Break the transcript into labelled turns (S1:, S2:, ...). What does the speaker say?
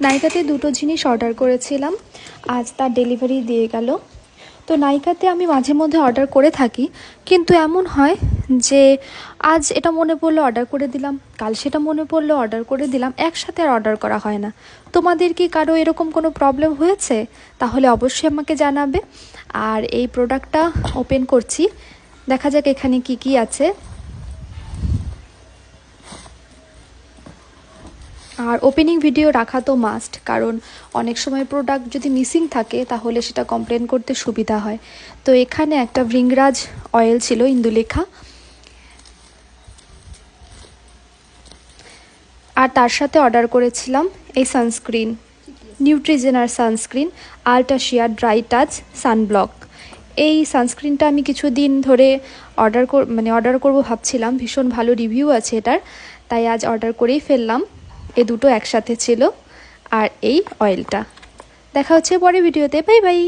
S1: নাইকাতে দুটো জিনিস অর্ডার করেছিলাম, আজ তার ডেলিভারি দিয়ে গেল। তো নাইকাতে আমি মাঝে মধ্যে অর্ডার করে থাকি, কিন্তু এমন হয় যে আজ এটা মনে পড়লো অর্ডার করে দিলাম, কাল সেটা মনে পড়লো অর্ডার করে দিলাম, একসাথে আর অর্ডার করা হয় না। তোমাদের কি কারো এরকম কোনো প্রবলেম হয়েছে? তাহলে অবশ্যই আমাকে জানাবে। আর এই প্রোডাক্টটা ওপেন করছি, দেখা যাক এখানে কি কি আছে। আর ওপেনিং ভিডিও রাখা তো মাস্ট, কারণ অনেক সময় প্রোডাক্ট যদি মিসিং থাকে তাহলে সেটা কমপ্লেন করতে সুবিধা হয়। তো এখানে একটা ভৃঙ্গরাজ অয়েল ছিল ইন্দুলেখা, আর তার সাথে অর্ডার করেছিলাম এই সানস্ক্রিন, নিউট্রিজেনার সানস্ক্রিন আল্ট্রা শিয়ার ড্রাই টাচ সানব্লক। এই সানস্ক্রিনটা আমি কিছুদিন ধরে অর্ডার করব ভাবছিলাম, ভীষণ ভালো রিভিউ আছে এটার, তাই আজ অর্ডার করেই ফেললাম। এ দুটো একসাথে ছিল, আর এই অয়েলটা। দেখা হচ্ছে পরের ভিডিওতে, বাই বাই।